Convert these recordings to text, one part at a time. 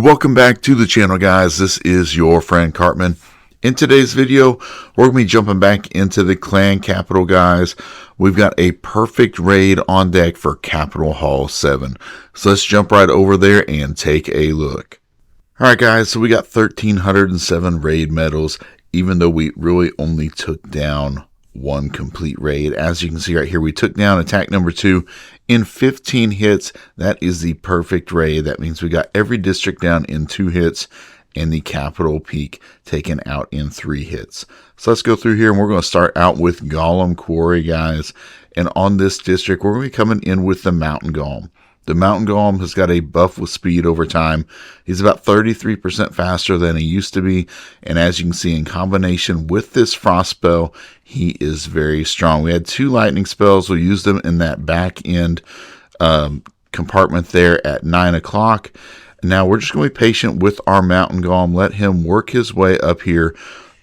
welcome back to the channel, guys. This is your friend Cartman. In today's video, we're going to be jumping back into the clan capital, guys. We've got a perfect raid on deck for Capital Hall 7. So let's jump right over there and take a look. Alright guys, so we got 1,307 raid medals, even though we really only took down one complete raid. As you can see right here, we took down attack number 2 in 15 hits. That is the perfect raid. That means we got every district down in 2 hits and the capital peak taken out in 3 hits. So let's go through here, and we're going to start out with Golem Quarry, guys. And on this district, we're going to be coming in with the Mountain Golem. The Mountain Golem has got a buff with speed over time. He's about 33% faster than he used to be. And as you can see, in combination with this frost spell, he is very strong. We had 2 lightning spells. We used them in that back end compartment there at 9 o'clock. Now we're just going to be patient with our Mountain Golem. Let him work his way up here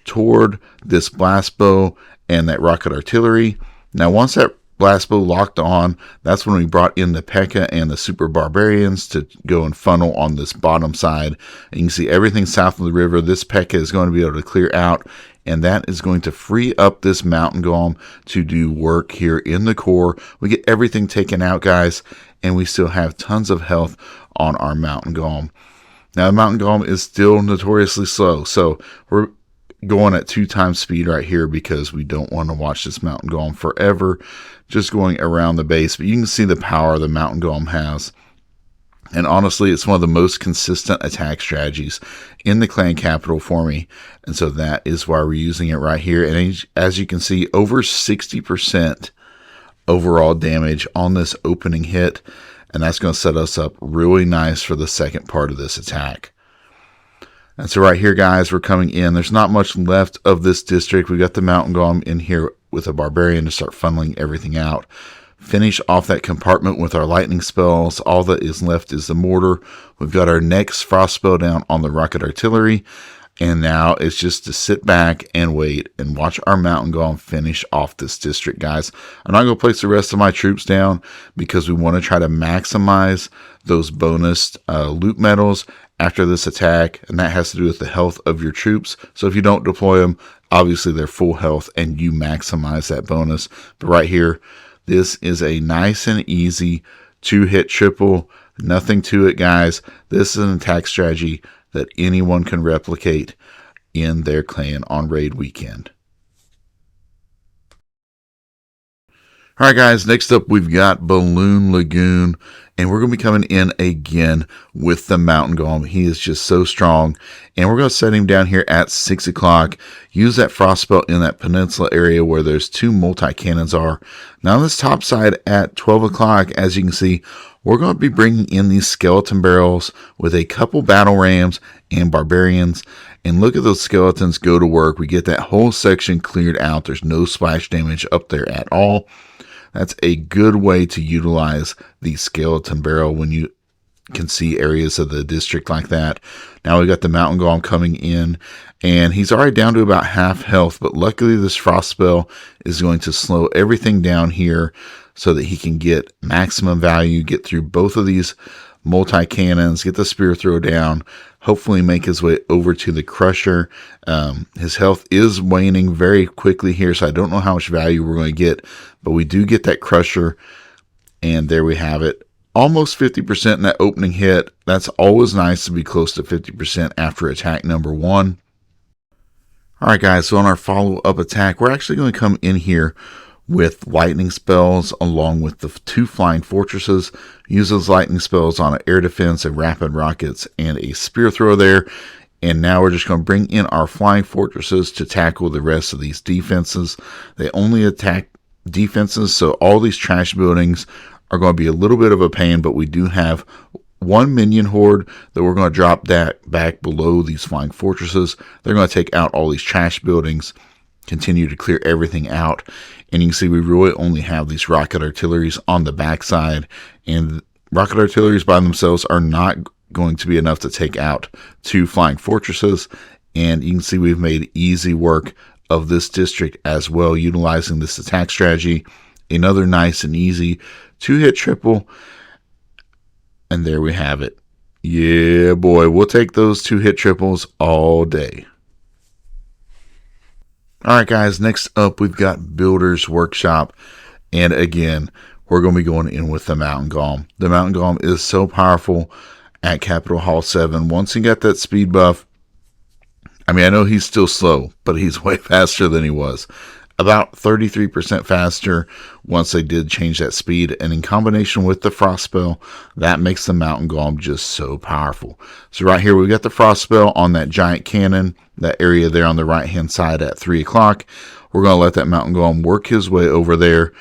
toward this blast bow and that rocket artillery. Now once that blast bow locked on, that's when we brought in the P.E.K.K.A. and the Super Barbarians to go and funnel on this bottom side. And you can see everything south of the river. This P.E.K.K.A. is going to be able to clear out, and that is going to free up this Mountain Golem to do work here in the core. We get everything taken out, guys, and we still have tons of health on our Mountain Golem. Now the Mountain Golem is still notoriously slow, so we're going at 2 times speed right here because we don't want to watch this Mountain Golem forever just going around the base. But you can see the power the Mountain Golem has, and honestly it's one of the most consistent attack strategies in the clan capital for me, and so that is why we're using it right here. And as you can see, over 60% overall damage on this opening hit, and that's going to set us up really nice for the second part of this attack. And so right here, guys, we're coming in. There's not much left of this district. We got the Mountain Golem in here with a Barbarian to start funneling everything out. Finish off that compartment with our lightning spells. All that is left is the mortar. We've got our next frost spell down on the rocket artillery. And now it's just to sit back and wait and watch our Mountain Golem finish off this district, guys. I'm not going to place the rest of my troops down because we want to try to maximize those bonus loot medals after this attack, and that has to do with the health of your troops. So if you don't deploy them, obviously they're full health and you maximize that bonus. But right here, this is a nice and easy 2-hit triple. Nothing to it, guys. This is an attack strategy that anyone can replicate in their clan on raid weekend. Alright guys, next up we've got Balloon Lagoon, and we're going to be coming in again with the Mountain Golem. He is just so strong, and we're going to set him down here at 6 o'clock. Use that frost spell in that peninsula area where those 2 multi-cannons are. Now on this top side at 12 o'clock, as you can see, we're going to be bringing in these skeleton barrels with a couple battle rams and barbarians. And look at those skeletons go to work. We get that whole section cleared out. There's no splash damage up there at all. That's a good way to utilize the skeleton barrel when you can see areas of the district like that. Now we got the Mountain Golem coming in, and he's already down to about half health, but luckily this frost spell is going to slow everything down here so that he can get maximum value, get through both of these multi-cannons, get the spear throw down, hopefully make his way over to the crusher. His health is waning very quickly here, so I don't know how much value we're going to get, but we do get that crusher, and there we have it. Almost 50% in that opening hit. That's always nice to be close to 50% after attack number 1. Alright guys, so on our follow-up attack, we're actually going to come in here with lightning spells along with the 2 flying fortresses. Use those lightning spells on an air defense, a rapid rockets, and a spear throw there. And now we're just going to bring in our flying fortresses to tackle the rest of these defenses. They only attack defenses, so all these trash buildings are going to be a little bit of a pain, but we do have 1 minion horde that we're going to drop that back below these flying fortresses. They're going to take out all these trash buildings, continue to clear everything out, and you can see we really only have these rocket artilleries on the backside, and rocket artilleries by themselves are not going to be enough to take out 2 flying fortresses. And you can see we've made easy work of this district as well, utilizing this attack strategy. Another nice and easy 2-hit triple, and there we have it. Yeah, boy, we'll take those 2-hit triples all day. All right, guys, next up we've got Builder's Workshop. And again, we're going to be going in with the Mountain Golem. The Mountain Golem is so powerful at Capital Hall 7. Once he got that speed buff, I mean, I know he's still slow, but he's way faster than he was. About 33% faster once they did change that speed. And in combination with the Frost Spell, that makes the Mountain Golem just so powerful. So right here, we've got the Frost Spell on that giant cannon, that area there on the right-hand side at 3 o'clock. We're going to let that Mountain Golem work his way over there.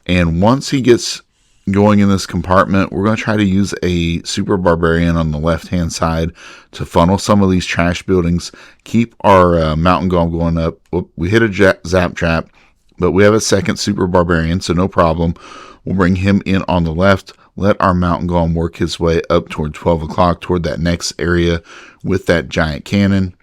And once he gets going in this compartment, we're going to try to use a Super Barbarian on the left-hand side to funnel some of these trash buildings, keep our Mountain Golem going up. We hit a Zap Trap, but we have a second Super Barbarian, so no problem. We'll bring him in on the left, let our Mountain Golem work his way up toward 12 o'clock, toward that next area with that giant cannon.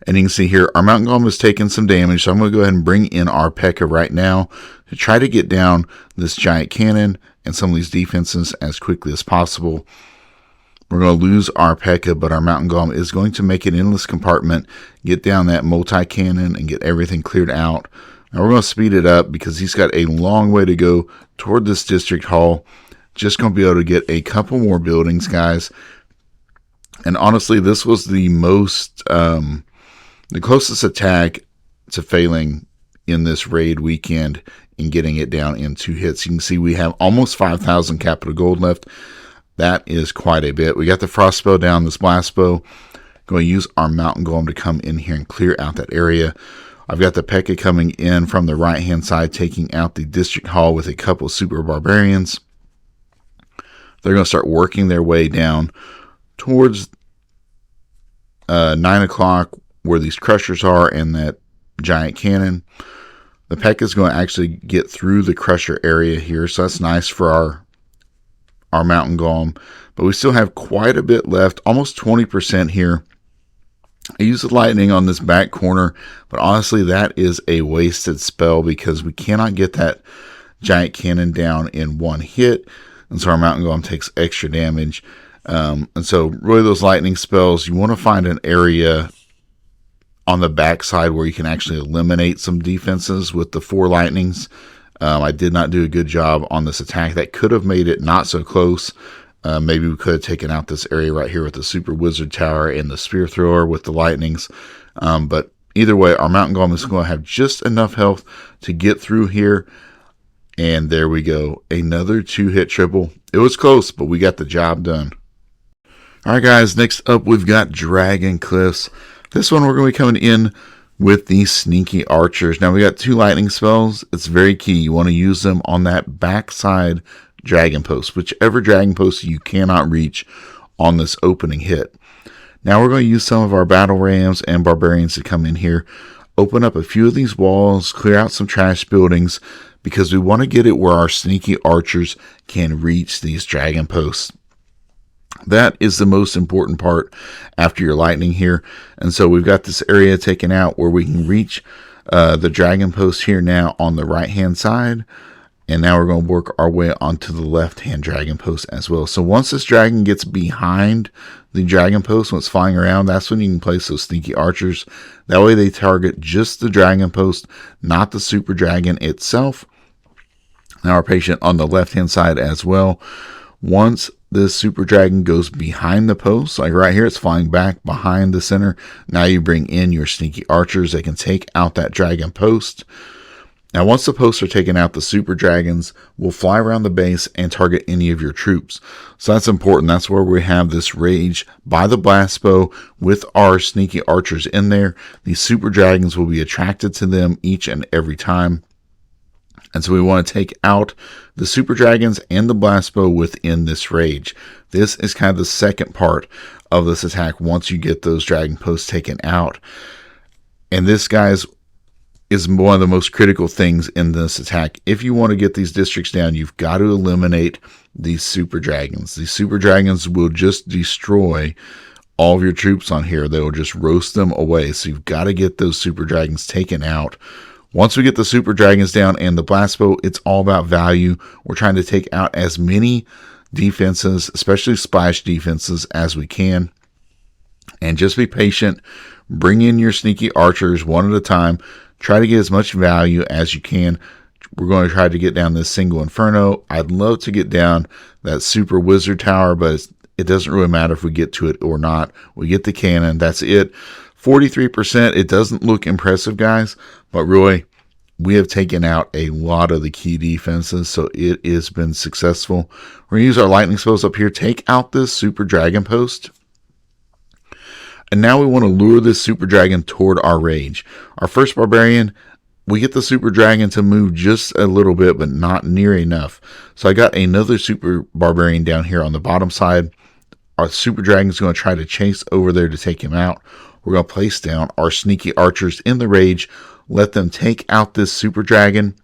And you can see here, our Mountain Golem is taking some damage, so I'm going to go ahead and bring in our P.E.K.K.A. right now to try to get down this giant cannon and some of these defenses as quickly as possible. We're going to lose our P.E.K.K.A., but our Mountain Golem is going to make an endless compartment, get down that multi-cannon, and get everything cleared out. Now we're going to speed it up because he's got a long way to go toward this district hall. Just going to be able to get a couple more buildings, guys. And honestly, this was the most... the closest attack to failing in this raid weekend in getting it down in 2 hits. You can see we have almost 5,000 capital gold left. That is quite a bit. We got the Frost Spell down, this Blast Bow. Going to use our Mountain Golem to come in here and clear out that area. I've got the P.E.K.K.A. coming in from the right-hand side, taking out the District Hall with a couple Super Barbarians. They're going to start working their way down towards 9 o'clock, where these crushers are and that giant cannon. The P.E.K.K.A. is going to actually get through the crusher area here, so that's nice for our Mountain Golem. But we still have quite a bit left, almost 20% here. I use the lightning on this back corner, but honestly that is a wasted spell because we cannot get that giant cannon down in 1 hit, and so our Mountain Golem takes extra damage. And so really those lightning spells, you want to find an area on the back side where you can actually eliminate some defenses with the 4 lightnings. I did not do a good job on this attack. That could have made it not so close. Maybe we could have taken out this area right here with the Super Wizard Tower and the Spear Thrower with the lightnings. But either way, our Mountain Golem is going to have just enough health to get through here. And there we go. Another 2-hit triple. It was close, but we got the job done. All right, guys. Next up, we've got Dragon Cliffs. This one we're going to be coming in with these Sneaky Archers. Now we got 2 lightning spells. It's very key. You want to use them on that backside dragon post, whichever dragon post you cannot reach on this opening hit. Now we're going to use some of our battle rams and barbarians to come in here, open up a few of these walls, clear out some trash buildings, because we want to get it where our Sneaky Archers can reach these dragon posts. That is the most important part after your lightning here. And so we've got this area taken out where we can reach the dragon post here now on the right hand side. And now we're going to work our way onto the left hand dragon post as well. So once this dragon gets behind the dragon post, when it's flying around, that's when you can place those Sneaky Archers. That way they target just the dragon post, not the super dragon itself. Now our patient on the left hand side as well. Once this super dragon goes behind the post, like right here, it's flying back behind the center. Now you bring in your Sneaky Archers. They can take out that dragon post. Now once the posts are taken out, the super dragons will fly around the base and target any of your troops. So that's important. That's where we have this rage by the blast bow with our Sneaky Archers in there. These super dragons will be attracted to them each and every time. And so we want to take out the super dragons and the blast bow within this rage. This is kind of the second part of this attack once you get those dragon posts taken out. And this, guys, is one of the most critical things in this attack. If you want to get these districts down, you've got to eliminate these super dragons. These super dragons will just destroy all of your troops on here. They will just roast them away. So you've got to get those super dragons taken out. Once we get the super dragons down and the blast bow, it's all about value. We're trying to take out as many defenses, especially splash defenses, as we can. And just be patient. Bring in your sneaky archers one at a time. Try to get as much value as you can. We're going to try to get down this single inferno. I'd love to get down that super wizard tower, but it doesn't really matter if we get to it or not. We get the cannon. That's it. 43%. It doesn't look impressive, guys, but really, we have taken out a lot of the key defenses, so it has been successful. We're going to use our lightning spells up here. Take out this super dragon post. And now we want to lure this super dragon toward our rage. Our first barbarian, we get the super dragon to move just a little bit, but not near enough. So I got another super barbarian down here on the bottom side. Our super dragon is going to try to chase over there to take him out. We're going to place down our sneaky archers in the rage. Let them take out this super dragon.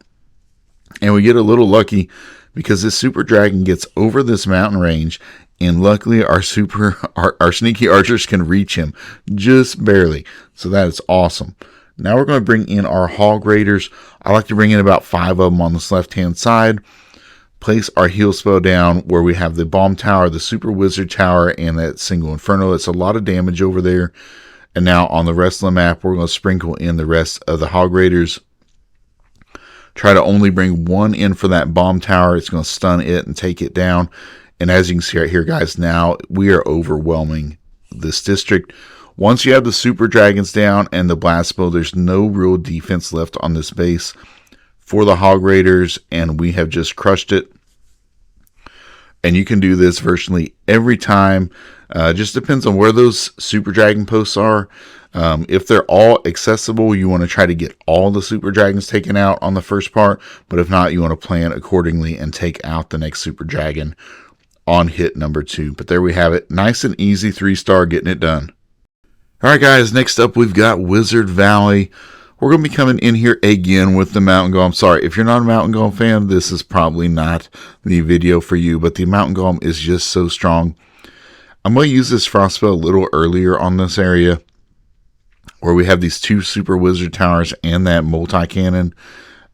And we get a little lucky because this super dragon gets over this mountain range. And luckily our sneaky archers can reach him just barely. So that is awesome. Now we're going to bring in our hog raiders. I like to bring in about 5 of them on this left-hand side. Place our heal spell down where we have the bomb tower, the super wizard tower, and that single inferno. It's a lot of damage over there. And now on the rest of the map, we're going to sprinkle in the rest of the hog raiders. Try to only bring one in for that bomb tower. It's going to stun it and take it down. And as you can see right here, guys, now we are overwhelming this district. Once you have the super dragons down and the blast bow, there's no real defense left on this base for the hog raiders, and we have just crushed it. And you can do this virtually every time. Just depends on where those super dragon posts are. If they're all accessible, you want to try to get all the super dragons taken out on the first part. But if not, you want to plan accordingly and take out the next super dragon on hit number 2. But there we have it. Nice and easy 3-star, getting it done. All right, guys, next up we've got Wizard Valley. We're going to be coming in here again with the Mountain Golem. Sorry, if you're not a Mountain Golem fan, this is probably not the video for you, but the Mountain Golem is just so strong. I'm going to use this frost spell a little earlier on this area where we have these 2 super wizard towers and that multi-cannon.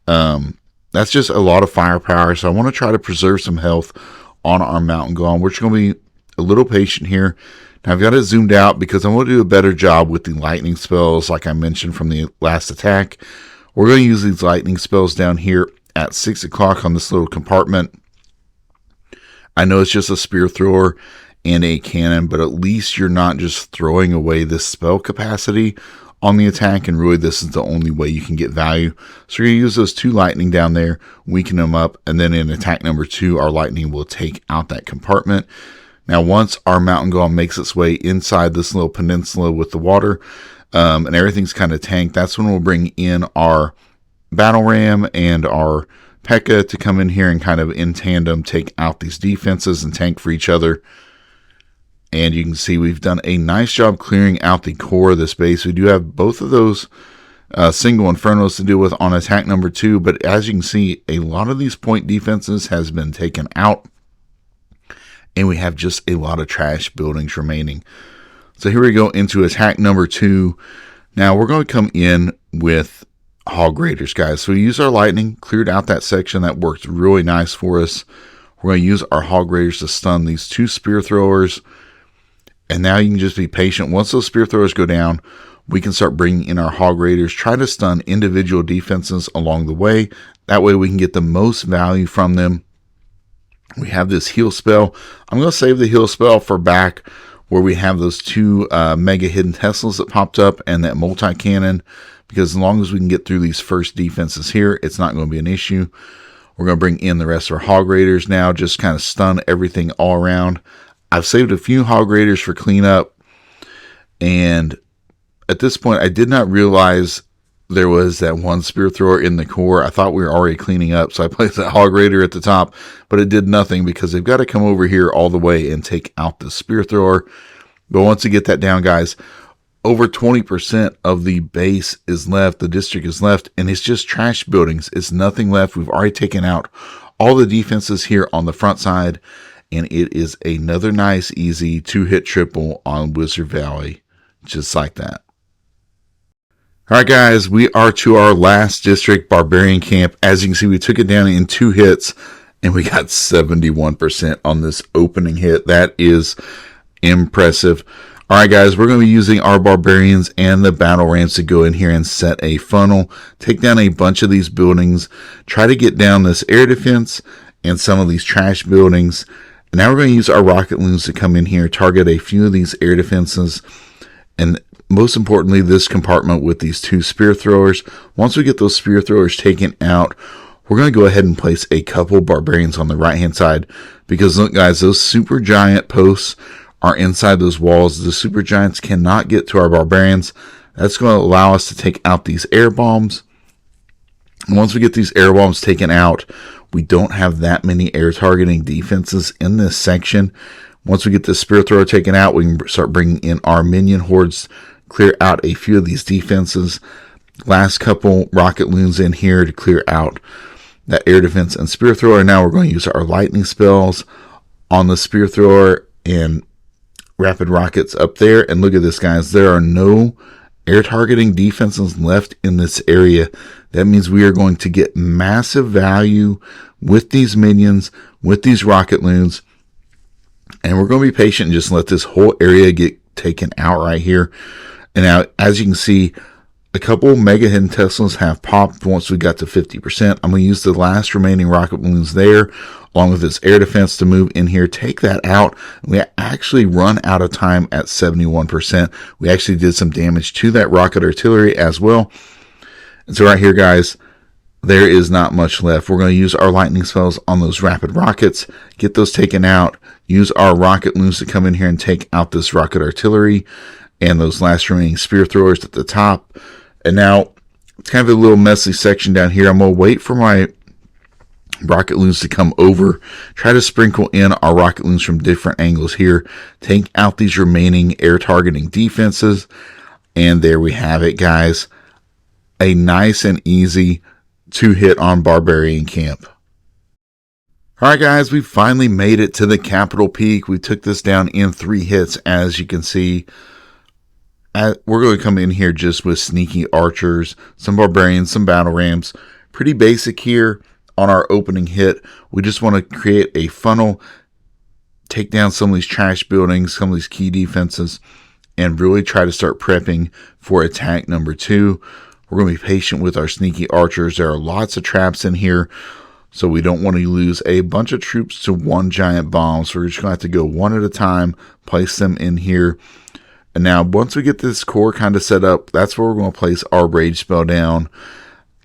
That's just a lot of firepower, so I want to try to preserve some health on our Mountain Golem. We're just going to be a little patient here. Now I've got it zoomed out because I want to do a better job with the lightning spells like I mentioned from the last attack. We're going to use these lightning spells down here at 6 o'clock on this little compartment. I know it's just a spear thrower and a cannon, but at least you're not just throwing away this spell capacity on the attack, and really this is the only way you can get value. So we're going to use those 2 lightning down there, weaken them up, and then in attack number 2, our lightning will take out that compartment. Now, once our Mountain Golem makes its way inside this little peninsula with the water, and everything's kind of tanked, that's when we'll bring in our Battle Ram and our P.E.K.K.A. to come in here and kind of in tandem take out these defenses and tank for each other. And you can see we've done a nice job clearing out the core of this base. We do have both of those single infernos to deal with on attack number 2, but as you can see, a lot of these point defenses has been taken out. And we have just a lot of trash buildings remaining. So here we go into attack number 2. Now we're going to come in with hog raiders, guys. So we use our lightning, cleared out that section. That worked really nice for us. We're going to use our hog raiders to stun these 2 spear throwers. And now you can just be patient. Once those spear throwers go down, we can start bringing in our hog raiders. Try to stun individual defenses along the way. That way we can get the most value from them. We have this heal spell. I'm going to save the heal spell for back where we have those 2 mega hidden Teslas that popped up and that multi-cannon, because as long as we can get through these first defenses here, it's not going to be an issue. We're going to bring in the rest of our hog raiders now, just kind of stun everything all around. I've saved a few hog raiders for cleanup, and at this point I did not realize there was that 1 spear thrower in the core. I thought we were already cleaning up, so I placed that hog raider at the top, but it did nothing because they've got to come over here all the way and take out the spear thrower. But once you get that down, guys, over 20% of the base is left, the district is left, and it's just trash buildings. It's nothing left. We've already taken out all the defenses here on the front side, and it is another nice, easy 2-hit triple on Wizard Valley, just like that. All right, guys, we are to our last district, Barbarian Camp. As you can see, we took it down in 2 hits. And we got 71% on this opening hit. That is impressive. All right, guys, we're going to be using our barbarians and the battle rams to go in here and set a funnel, take down a bunch of these buildings, try to get down this air defense and some of these trash buildings. And now we're going to use our rocket loons to come in here, target a few of these air defenses, and most importantly, this compartment with these 2 spear throwers. Once we get those spear throwers taken out, we're going to go ahead and place a couple barbarians on the right-hand side, because look, guys, those super giant posts are inside those walls. The super giants cannot get to our barbarians. That's going to allow us to take out these air bombs. And once we get these air bombs taken out, we don't have that many air targeting defenses in this section. Once we get the spear thrower taken out, we can start bringing in our minion hordes, clear out a few of these defenses. Last couple rocket loons in here to clear out that air defense and spear thrower. Now we're going to use our lightning spells on the spear thrower and rapid rockets up there. And look at this, guys. There are no air targeting defenses left in this area. That means we are going to get massive value with these minions, with these rocket loons. And we're going to be patient and just let this whole area get taken out right here. And now, as you can see, a couple mega hidden Teslas have popped once we got to 50%. I'm going to use the last remaining rocket balloons there, along with this air defense, to move in here, take that out. We actually run out of time at 71%. We actually did some damage to that rocket artillery as well. And so right here, guys, there is not much left. We're going to use our lightning spells on those rapid rockets, get those taken out, use our rocket loons to come in here and take out this rocket artillery and those last remaining spear throwers at the top. And now it's kind of a little messy section down here. I'm going to wait for my rocket loons to come over, try to sprinkle in our rocket loons from different angles here, take out these remaining air targeting defenses. And there we have it, guys. A nice and easy 2-hit on Barbarian Camp. All right, guys, we finally made it to the Capitol Peak. We took this down in 3 hits, as you can see. We're going to come in here just with sneaky archers, some barbarians, some battle rams. Pretty basic here on our opening hit. We just want to create a funnel, take down some of these trash buildings, some of these key defenses, and really try to start prepping for attack number 2. We're going to be patient with our sneaky archers. There are lots of traps in here, so we don't want to lose a bunch of troops to one giant bomb. So we're just going to have to go one at a time, place them in here. And now, once we get this core kind of set up, that's where we're going to place our rage spell down.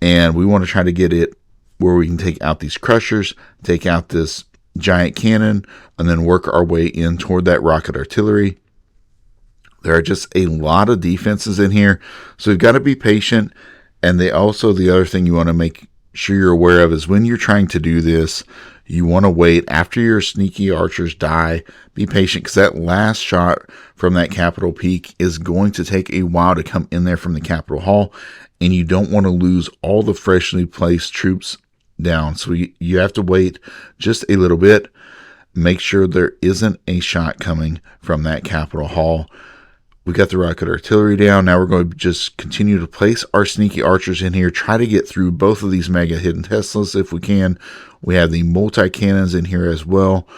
And we want to try to get it where we can take out these crushers, take out this giant cannon, and then work our way in toward that rocket artillery. There are just a lot of defenses in here, so we've got to be patient. And the other thing you want to make sure you're aware of is when you're trying to do this, you want to wait after your sneaky archers die. Be patient, because that last shot from that Capitol Peak is going to take a while to come in there from the Capitol Hall, and you don't want to lose all the freshly placed troops down. So you have to wait just a little bit. Make sure there isn't a shot coming from that Capitol Hall. We got the rocket artillery down. Now we're going to just continue to place our sneaky archers in here. Try to get through both of these mega hidden Teslas if we can. We have the multi-cannons in here as well.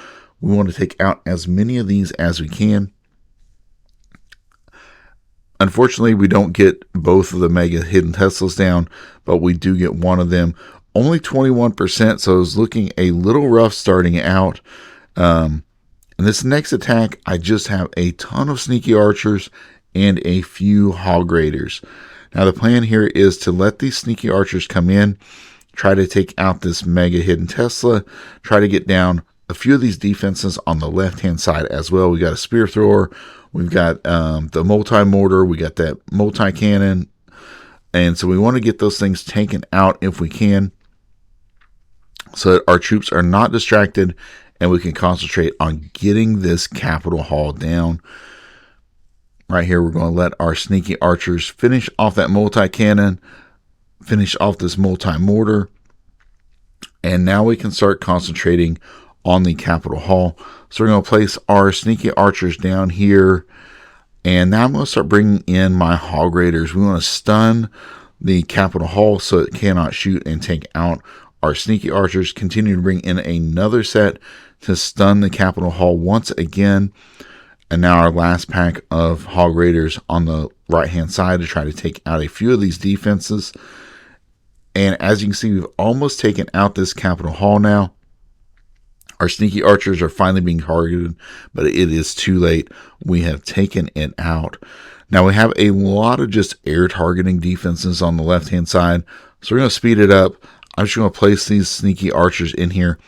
We want to take out as many of these as we can. Unfortunately, we don't get both of the mega hidden Teslas down, but we do get one of them. Only 21%, so it's looking a little rough starting out. In this next attack, I just have a ton of sneaky archers and a few hog raiders. Now the plan here is to let these sneaky archers come in, try to take out this mega hidden Tesla, try to get down a few of these defenses on the left-hand side as well. We got a spear thrower, we've got the multi-mortar, we got that multi-cannon, and so we want to get those things taken out if we can, so that our troops are not distracted and we can concentrate on getting this Capitol Hall down. Right here, we're going to let our sneaky archers finish off that multi-cannon, finish off this multi-mortar, and now we can start concentrating on the Capitol Hall. So we're going to place our sneaky archers down here, and now I'm going to start bringing in my hog raiders. We want to stun the Capitol Hall so it cannot shoot and take out Our sneaky archers continue to bring in another set to stun the Capitol Hall once again. And now our last pack of Hog Raiders on the right-hand side to try to take out a few of these defenses. And as you can see, we've almost taken out this Capitol Hall now. Our sneaky archers are finally being targeted, but it is too late. We have taken it out. Now we have a lot of just air targeting defenses on the left-hand side. So we're going to speed it up. I'm just going to place these sneaky archers in here,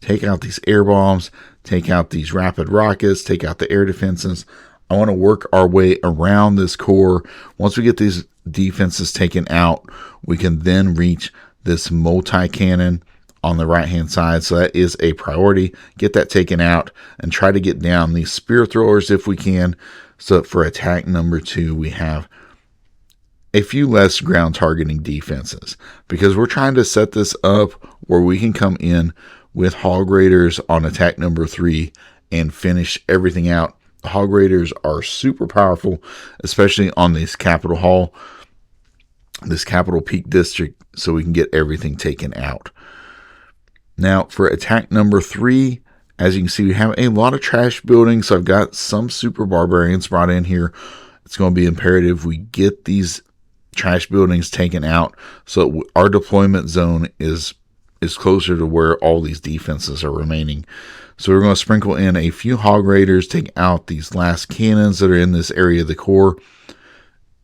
take out these air bombs, take out these rapid rockets, take out the air defenses. I want to work our way around this core. Once we get these defenses taken out, we can then reach this multi-cannon on the right hand side. So that is a priority. Get that taken out and try to get down these spear throwers if we can. So for attack number 2, we have a few less ground targeting defenses, because we're trying to set this up where we can come in with Hog Raiders on attack number 3 and finish everything out. The Hog Raiders are super powerful, especially on this Capitol Hall, this Capitol Peak District, so we can get everything taken out. Now for attack number 3, as you can see, we have a lot of trash buildings. So I've got some super barbarians brought in here. It's going to be imperative we get these trash buildings taken out so our deployment zone is closer to where all these defenses are remaining. So we're going to sprinkle in a few Hog Raiders, take out these last cannons that are in this area of the core.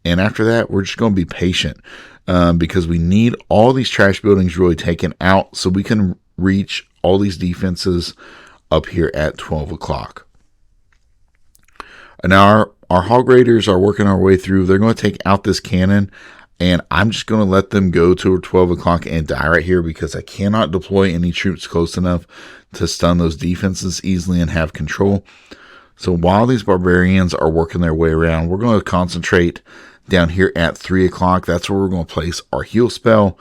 And after that, we're just going to be patient because we need all these trash buildings really taken out so we can reach all these defenses up here at 12 o'clock. And now our Hog Raiders are working our way through. They're going to take out this cannon, and I'm just going to let them go to 12 o'clock and die right here because I cannot deploy any troops close enough to stun those defenses easily and have control. So while these barbarians are working their way around, we're going to concentrate down here at 3 o'clock. That's where we're going to place our heal spell.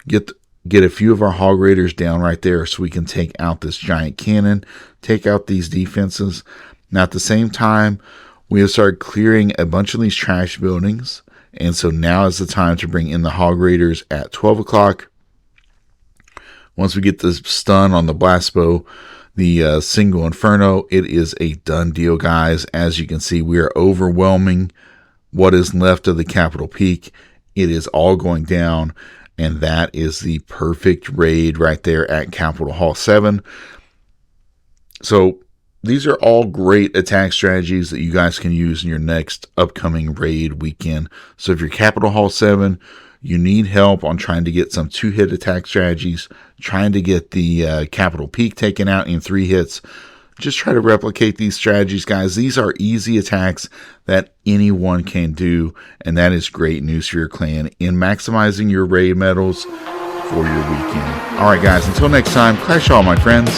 Get a few of our Hog Raiders down right there so we can take out this giant cannon, take out these defenses. Now at the same time, we have started clearing a bunch of these trash buildings. And so now is the time to bring in the Hog Raiders at 12 o'clock. Once we get this stun on the blast bow, the single inferno, it is a done deal, guys. As you can see, we are overwhelming what is left of the Capitol Peak. It is all going down. And that is the perfect raid right there at Capitol Hall 7. So these are all great attack strategies that you guys can use in your next upcoming raid weekend. So if you're Capitol Hall 7, you need help on trying to get some 2-hit attack strategies, trying to get the Capitol Peak taken out in 3 hits. Just try to replicate these strategies, guys. These are easy attacks that anyone can do, and that is great news for your clan in maximizing your raid medals for your weekend. All right, guys, until next time, clash all, my friends.